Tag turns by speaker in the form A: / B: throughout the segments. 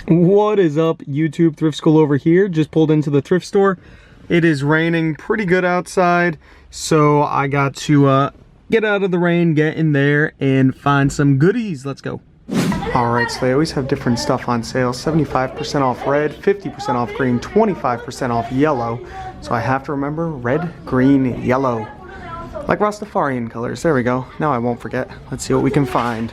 A: What is up, YouTube? Thrift School over here. Just pulled into the thrift store. It is raining pretty good outside, so I got to get out of the rain, get in there, and find some goodies. Let's go. Alright, so they always have different stuff on sale. 75% off red, 50% off green, 25% off yellow. So I have to remember red, green, yellow. Like Rastafarian colors. There we go. Now I won't forget. Let's see what we can find.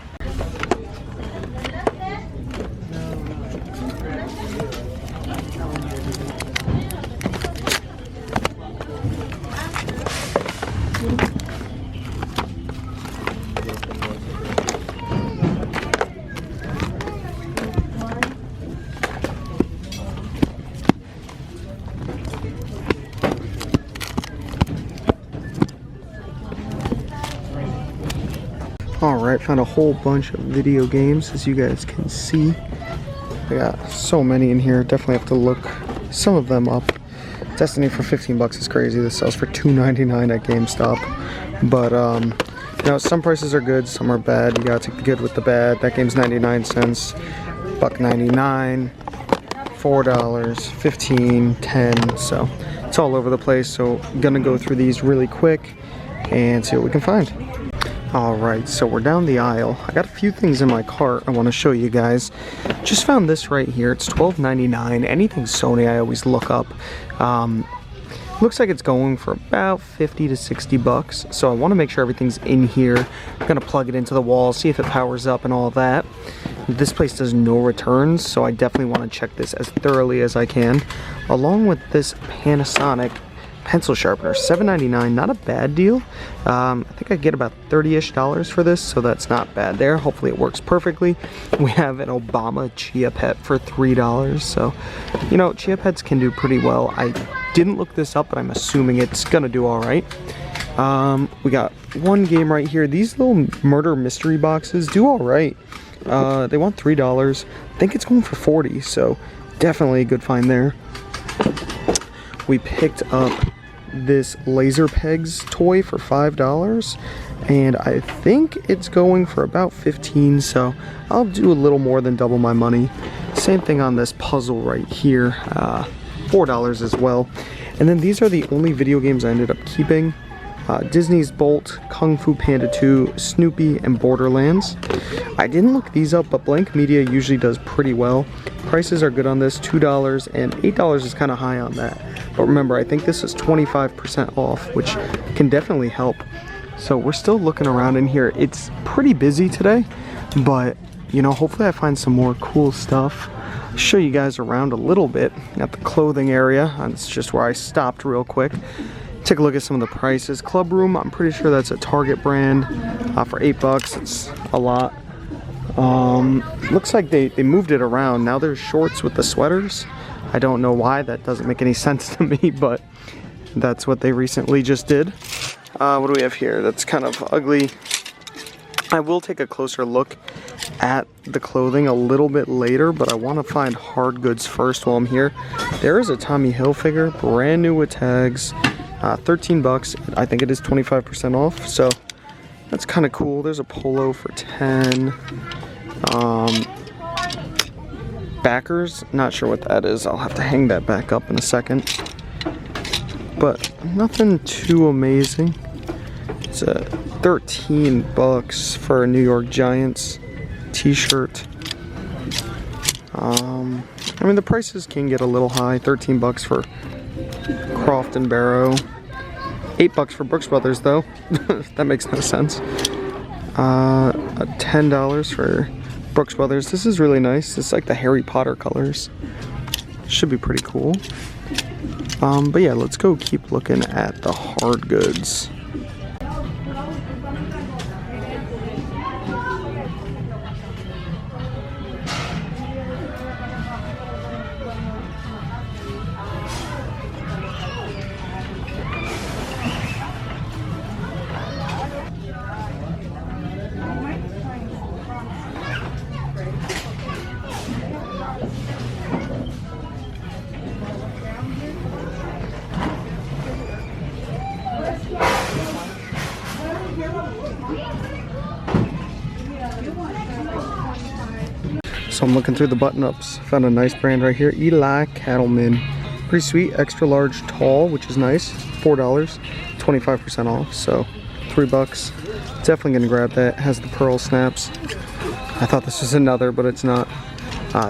A: Alright, found a whole bunch of video games, as you guys can see. I got so many in here, definitely have to look some of them up. Destiny for 15 bucks is crazy. This sells for $2.99 at GameStop. But, you know, some prices are good, some are bad. You gotta take the good with the bad. That game's 99 cents, $1.99, $4, $15, $10, so it's all over the place. So I'm gonna go through these really quick and see what we can find. Alright, so we're down the aisle. I got a few things in my cart I want to show you guys. Just found this right here. It's $12.99. Anything Sony I always look up. Looks like it's going for about 50 to 60 bucks. So I want to make sure everything's in here. I'm going to plug it into the wall, see if it powers up and all that. This place does no returns, so I definitely want to check this as thoroughly as I can. Along with this Panasonic pencil sharpener, $7.99, not a bad deal. I think I get about $30-ish for this, so that's not bad there. Hopefully it works perfectly. We have an Obama Chia Pet for $3, so you know, Chia Pets can do pretty well. I didn't look this up, but I'm assuming it's gonna do all right. We got one game right here. These little murder mystery boxes do all right. They want $3. I think it's going for $40, so definitely a good find there. We picked up this laser pegs toy for $5, and I think it's going for about $15, so I'll do a little more than double my money. Same thing on this puzzle right here, $4 as well. And then these are the only video games I ended up keeping. Disney's Bolt, Kung Fu Panda 2, Snoopy, and Borderlands. I didn't look these up, but Blank Media usually does pretty well. Prices are good on this, $2, and $8 is kind of high on that. But remember, I think this is 25% off, which can definitely help. So we're still looking around in here. It's pretty busy today, but you know, hopefully I find some more cool stuff. I'll show you guys around a little bit at the clothing area. That's just where I stopped real quick. Take a look at some of the prices. Club Room, I'm pretty sure that's a Target brand for $8. It's a lot. Looks like they moved it around. Now there's shorts with the sweaters. I don't know why. That doesn't make any sense to me, but that's what they recently just did. What do we have here? That's kind of ugly. I will take a closer look at the clothing a little bit later, but I want to find hard goods first while I'm here. There is a Tommy Hilfiger, brand new with tags. 13 bucks. I think it is 25% off, so that's kind of cool. There's a polo for 10. Backers, not sure what that is. I'll have to hang that back up in a second. But nothing too amazing. It's a 13 bucks for a New York Giants t-shirt. I mean, the prices can get a little high. 13 bucks for Croft and Barrow. $8 for Brooks Brothers, though. That makes no sense. $10 for Brooks Brothers. This is really nice. It's like the Harry Potter colors. Should be pretty cool. But yeah, let's go keep looking at the hard goods. So I'm looking through the button-ups. Found a nice brand right here, Eli Cattleman. Pretty sweet, extra large tall, which is nice. $4, 25% off, so $3. Definitely gonna grab that. Has the pearl snaps. I thought this was another, but it's not.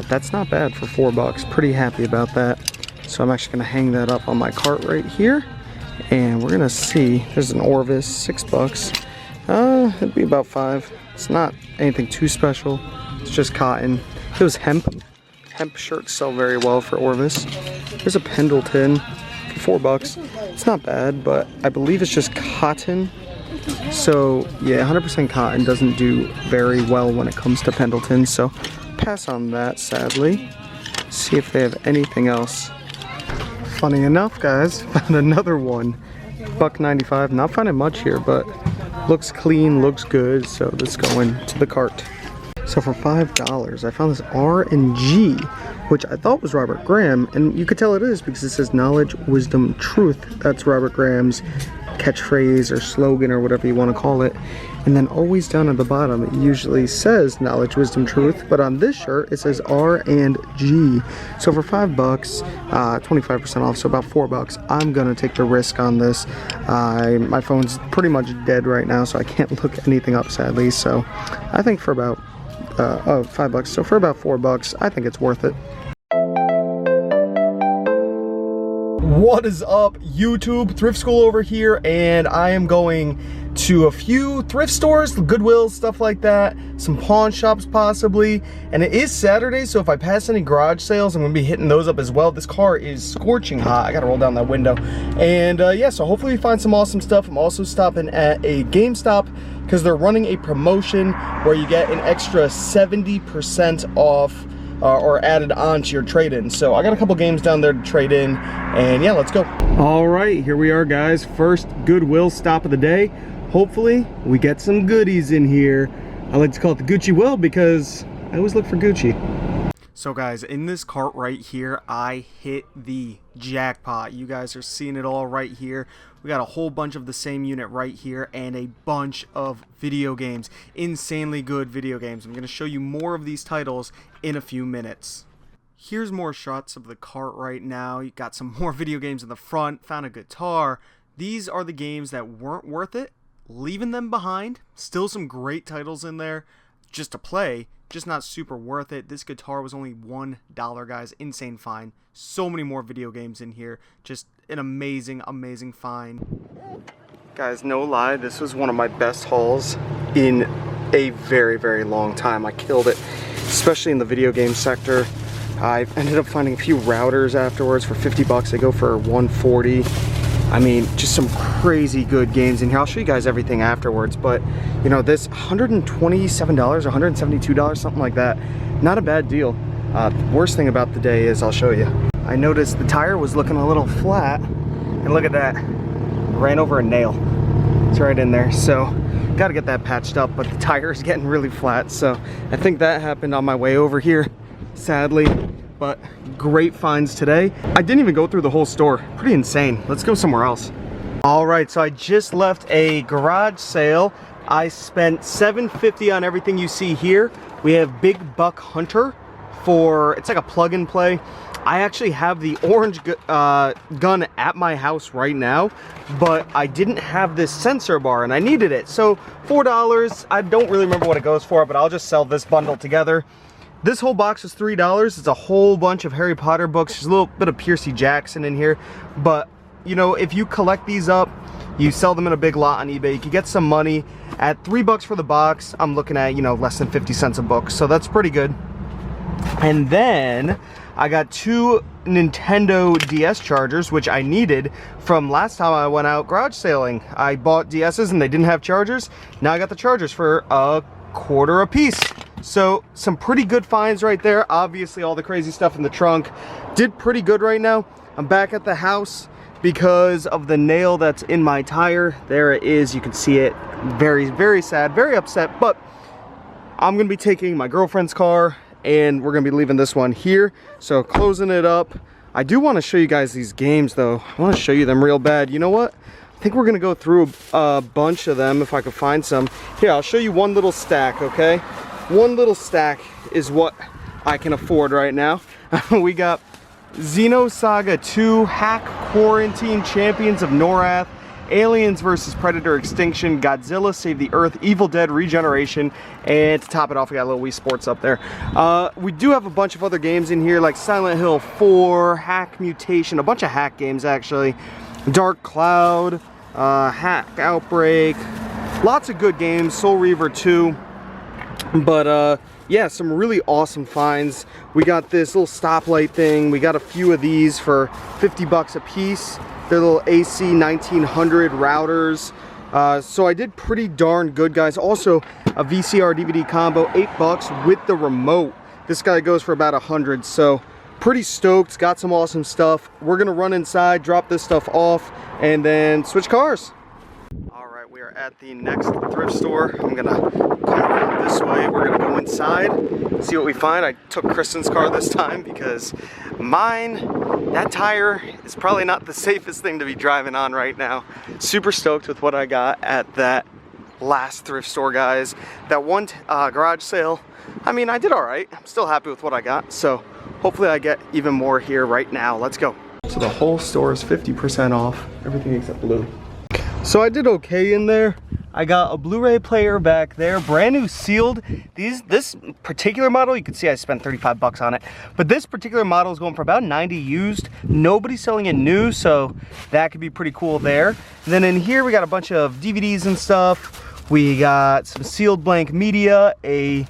A: That's not bad for $4. Pretty happy about that. So I'm actually gonna hang that up on my cart right here. And we're gonna see, there's an Orvis, $6. It'd be about $5. It's not anything too special. It's just cotton. It was hemp. Hemp shirts sell very well for Orvis. There's a Pendleton for $4. It's not bad, but I believe it's just cotton. So yeah, 100% cotton doesn't do very well when it comes to Pendleton. So pass on that, sadly. See if they have anything else. Funny enough, guys, found another one. $1.95. Not finding much here, but looks clean, looks good. So this is going to the cart. So for $5, I found this R&G, which I thought was Robert Graham, and you could tell it is because it says knowledge, wisdom, truth. That's Robert Graham's catchphrase or slogan or whatever you want to call it. And then always down at the bottom, it usually says knowledge, wisdom, truth, but on this shirt, it says R&G. So for $5, 25% off, so about $4, I'm gonna take the risk on this. My phone's pretty much dead right now, so I can't look anything up, sadly. So I think for about $5, so for about $4, I think it's worth it. What is up, YouTube? Thrift School over here, and I am going to a few thrift stores, Goodwill, stuff like that, some pawn shops possibly, and it is Saturday, so if I pass any garage sales, I'm gonna be hitting those up as well. This car is scorching hot. I gotta roll down that window. And yeah, so hopefully we find some awesome stuff. I'm also stopping at a GameStop because they're running a promotion where you get an extra 70% off or added on to your trade-in. So I got a couple games down there to trade in, and yeah, let's go. All right, here we are, guys. First Goodwill stop of the day. Hopefully we get some goodies in here. I like to call it the Gucci Will because I always look for Gucci. So guys, in this cart right here, I hit the jackpot. You guys are seeing it all right here. We got a whole bunch of the same unit right here and a bunch of video games. Insanely good video games. I'm going to show you more of these titles in a few minutes. Here's more shots of the cart right now. You got some more video games in the front. Found a guitar. These are the games that weren't worth it. Leaving them behind. Still some great titles in there just to play. Just not super worth it. This guitar was only $1, guys. Insane find. So many more video games in here. Just an amazing, amazing find. Guys, no lie, this was one of my best hauls in a very, very long time. I killed it, especially in the video game sector. I ended up finding a few routers afterwards for $50. They go for $140. I mean, just some crazy good games in here. I'll show you guys everything afterwards, but you know, this $127 or $172, something like that, not a bad deal. The worst thing about the day is, I'll show you. I noticed the tire was looking a little flat, and look at that. Ran over a nail. It's right in there, so gotta get that patched up, but the tire is getting really flat, so I think that happened on my way over here, sadly. But great finds today. I didn't even go through the whole store. Pretty insane. Let's go somewhere else. All right, so I just left a garage sale. I spent $7.50 on everything you see here. We have Big Buck Hunter for, it's like a plug and play. I actually have the orange gun at my house right now, but I didn't have this sensor bar and I needed it. So $4, I don't really remember what it goes for, but I'll just sell this bundle together. This whole box is $3. It's a whole bunch of Harry Potter books. There's a little bit of Percy Jackson in here. But, you know, if you collect these up, you sell them in a big lot on eBay, you can get some money. At $3 for the box, I'm looking at, you know, less than 50 cents a book. So that's pretty good. And then I got 2 Nintendo DS chargers, which I needed from last time I went out garage sailing. I bought DS's and they didn't have chargers. Now I got the chargers for $1.25 a piece. So some pretty good finds right there. Obviously all the crazy stuff in the trunk did pretty good right now. I'm back at the house because of the nail that's in my tire. There it is, you can see it. Very, very sad, very upset, but I'm gonna be taking my girlfriend's car and we're gonna be leaving this one here. So closing it up. I do wanna show you guys these games though. I wanna show you them real bad. You know what? I think we're gonna go through a bunch of them if I could find some. Here, I'll show you one little stack, okay? One little stack is what I can afford right now. We got Xenosaga 2, Hack Quarantine, Champions of Norath, Aliens vs. Predator Extinction, Godzilla Save the Earth, Evil Dead Regeneration, and to top it off, we got a little Wii Sports up there. We do have a bunch of other games in here, like Silent Hill 4, Hack Mutation, a bunch of hack games actually, Dark Cloud, Hack Outbreak, lots of good games, Soul Reaver 2, but yeah, some really awesome finds. We got this little stoplight thing. We got a few of these for 50 bucks a piece. They're little AC 1900 routers. So I did pretty darn good, guys. Also, a VCR DVD combo, 8 bucks with the remote. This guy goes for about 100, so pretty stoked. Got some awesome stuff. We're gonna run inside, drop this stuff off, and then switch cars. All right, we are at the next thrift store. I'm gonna come around this way. We're gonna go inside, see what we find. I took Kristen's car this time because mine, that tire is probably not the safest thing to be driving on right now. Super stoked with what I got at that last thrift store, guys. That one garage sale, I mean, I did all right. I'm still happy with what I got, so hopefully I get even more here right now. Let's go. So the whole store is 50% off, everything except blue. So I did okay in there. I got a Blu-ray player back there, brand new sealed. This particular model, you can see I spent 35 bucks on it, but this particular model is going for about 90 used. Nobody's selling it new, so that could be pretty cool there. And then in here, we got a bunch of DVDs and stuff. We got some sealed blank media, a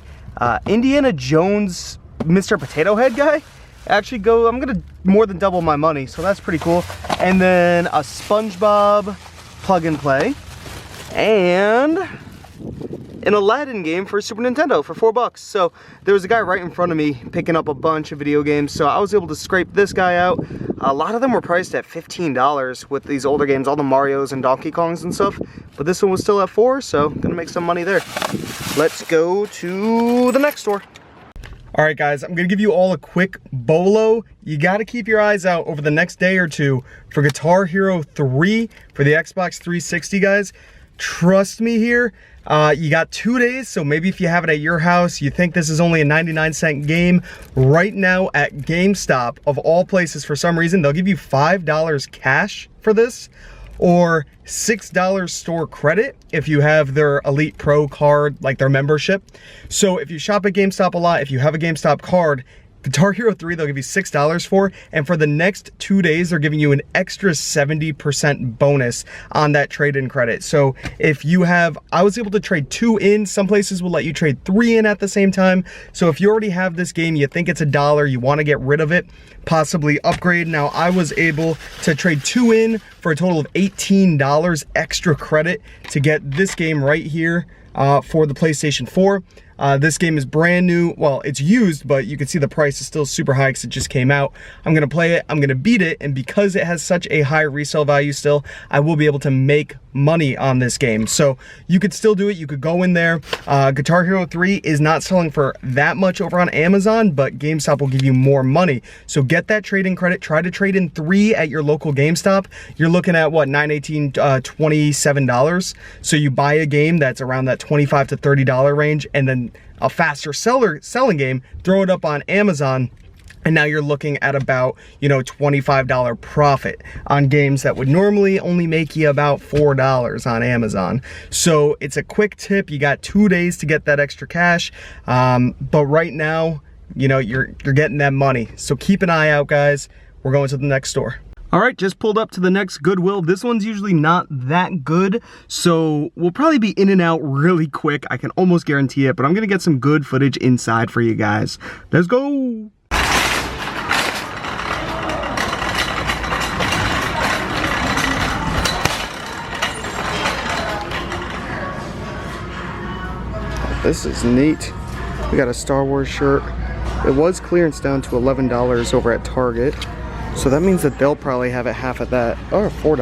A: Indiana Jones Mr. Potato Head guy. Actually I'm gonna more than double my money, so that's pretty cool. And then a SpongeBob plug and play, and an Aladdin game for Super Nintendo for 4 bucks. So there was a guy right in front of me picking up a bunch of video games, so I was able to scrape this guy out. A lot of them were priced at $15 with these older games, all the Marios and Donkey Kongs and stuff, but this one was still at 4, so gonna make some money there. Let's go to the next store. All right, guys, I'm gonna give you all a quick bolo. You gotta keep your eyes out over the next day or two for Guitar Hero 3 for the Xbox 360, guys. Trust me here, you got 2 days, so maybe if you have it at your house, you think this is only a 99-cent game. Right now at GameStop, of all places, for some reason, they'll give you $5 cash for this, or $6 store credit if you have their Elite Pro card, like their membership. So if you shop at GameStop a lot, if you have a GameStop card, Guitar Hero 3 they'll give you $6 for, and for the next 2 days they're giving you an extra 70% bonus on that trade-in credit. So if you have, I was able to trade 2 in, some places will let you trade 3 in at the same time. So if you already have this game, you think it's $1, you want to get rid of it, possibly upgrade. Now I was able to trade 2 in for a total of $18 extra credit to get this game right here for the PlayStation 4. This game is brand new. Well, it's used, but you can see the price is still super high because it just came out. I'm gonna play it, I'm gonna beat it, and because it has such a high resale value still, I will be able to make money on this game. So you could still do it. You could go in there. Guitar Hero 3 is not selling for that much over on Amazon, but GameStop will give you more money. So get that trade-in credit. Try to trade in 3 at your local GameStop. You're looking at what, $9, $18, $27. So you buy a game that's around that $25 to $30 range, and then a faster selling game, throw it up on Amazon, and now you're looking at about, you know, $25 profit on games that would normally only make you about $4 on Amazon. So it's a quick tip. You got 2 days to get that extra cash, but right now, you know, you're getting that money. So keep an eye out, guys. We're going to the next store. All right, just pulled up to the next Goodwill. This one's usually not that good, so we'll probably be in and out really quick. I can almost guarantee it, but I'm gonna get some good footage inside for you guys. Let's go. This is neat. We got a Star Wars shirt. It was clearance down to $11 over at Target. So that means that they'll probably have it half of that, or $4.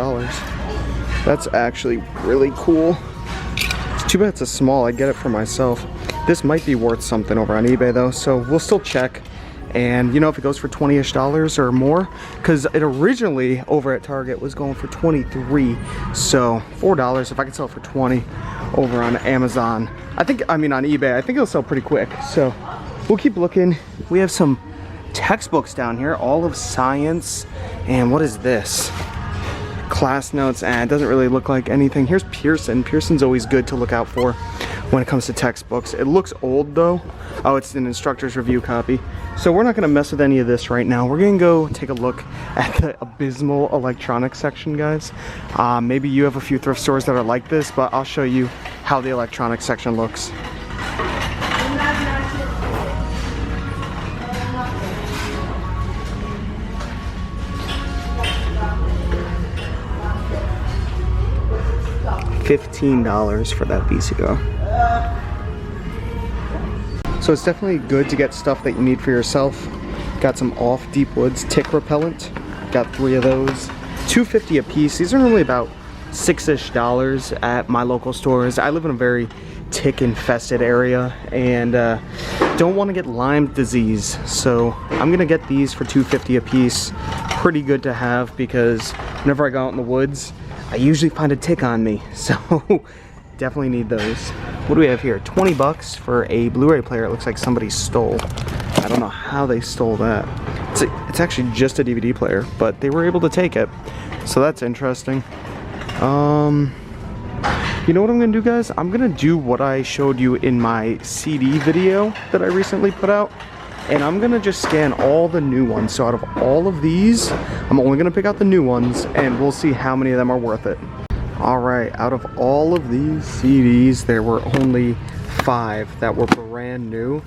A: That's actually really cool. It's too bad it's a small, I get it for myself. This might be worth something over on eBay though, so we'll still check. And you know, if it goes for $20-ish or more, because it originally over at Target was going for $23. So $4, if I can sell it for $20 over on Amazon. I mean on eBay, I think it'll sell pretty quick. So we'll keep looking. We have some textbooks down here, all of science. And what is this? Class notes, and it doesn't really look like anything. Here's Pearson. Pearson's always good to look out for when it comes to textbooks. It looks old though. Oh, it's an instructor's review copy. So we're not gonna mess with any of this right now. We're gonna go take a look at the abysmal electronics section, guys. Maybe you have a few thrift stores that are like this, but I'll show you how the electronics section looks. $15 for that VCR. So it's definitely good to get stuff that you need for yourself. Got some off Deep Woods tick repellent. Got 3 of those. $2.50 a piece. These are normally about $6-ish at my local stores. I live in a very tick infested area and don't want to get Lyme disease, so I'm gonna get these for $2.50 a piece. Pretty good to have because whenever I go out in the woods, I usually find a tick on me, so definitely need those. What do we have here? 20 bucks for a Blu-ray player. It looks like somebody stole. I don't know how they stole that. It's actually just a DVD player, but they were able to take it, so that's interesting. You know what I'm gonna do, guys? I'm gonna do what I showed you in my CD video that I recently put out, and I'm gonna just scan all the new ones. So out of all of these, I'm only gonna pick out the new ones, and we'll see how many of them are worth it. All right, out of all of these CDs, there were only 5 that were brand new.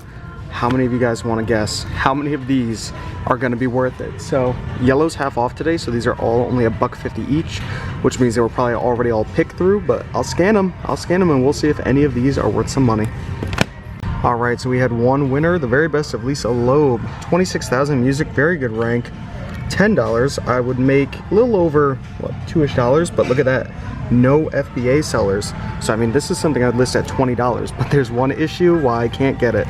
A: How many of you guys want to guess how many of these are going to be worth it? So yellow's half off today, so these are all only $1.50 each, which means they were probably already all picked through, but I'll scan them and we'll see if any of these are worth some money. All right, so we had one winner, the very best of Lisa Loeb, 26,000 music, very good rank, $10. I would make a little over, what, $2-ish, but look at that. No FBA sellers. So I mean, this is something I'd list at $20, but there's one issue why I can't get it.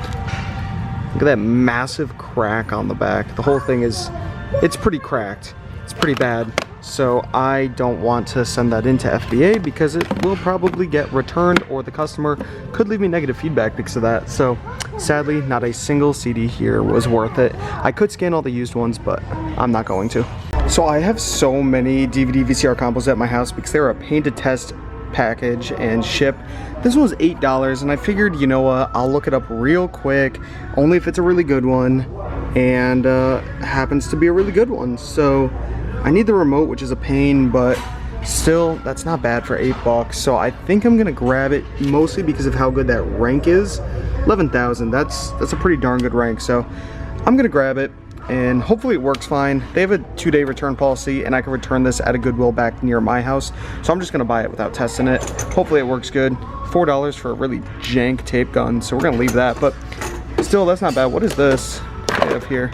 A: Look at that massive crack on the back. The whole thing is, it's pretty cracked. It's pretty bad. So I don't want to send that into FBA because it will probably get returned, or the customer could leave me negative feedback because of that. So sadly, not a single CD here was worth it. I could scan all the used ones, but I'm not going to. So I have so many DVD VCR combos at my house because they're a pain to test package and ship. This one was $8, and I figured, you know what, I'll look it up real quick, only if it's a really good one, and happens to be a really good one. So I need the remote, which is a pain, but still, that's not bad for $8. So I think I'm gonna grab it, mostly because of how good that rank is. 11,000, that's a pretty darn good rank, so I'm gonna grab it. And hopefully it works fine. They have a 2-day return policy, and I can return this at a Goodwill back near my house. So I'm just gonna buy it without testing it. Hopefully it works good. $4 for a really jank tape gun, so we're gonna leave that, but still, that's not bad. What is this I have here?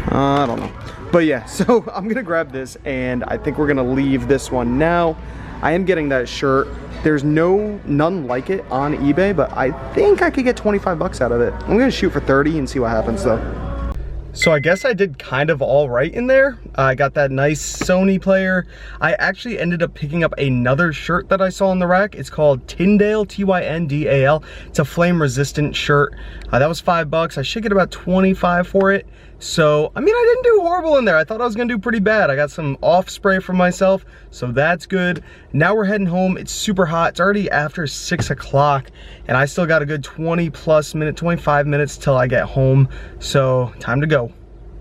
A: I don't know. But yeah, so I'm gonna grab this, and I think we're gonna leave this one now. I am getting that shirt. There's none like it on eBay, but I think I could get 25 bucks out of it. I'm gonna shoot for 30 and see what happens though. So I guess I did kind of all right in there. I got that nice Sony player. I actually ended up picking up another shirt that I saw in the rack. It's called Tyndale, T-Y-N-D-A-L. It's a flame resistant shirt. That was $5. I should get about 25 for it. So, I mean, I didn't do horrible in there. I thought I was gonna do pretty bad. I got some off spray for myself, so that's good. Now we're heading home. It's super hot. It's already after 6 o'clock, and I still got a good 25 minutes till I get home. So, time to go.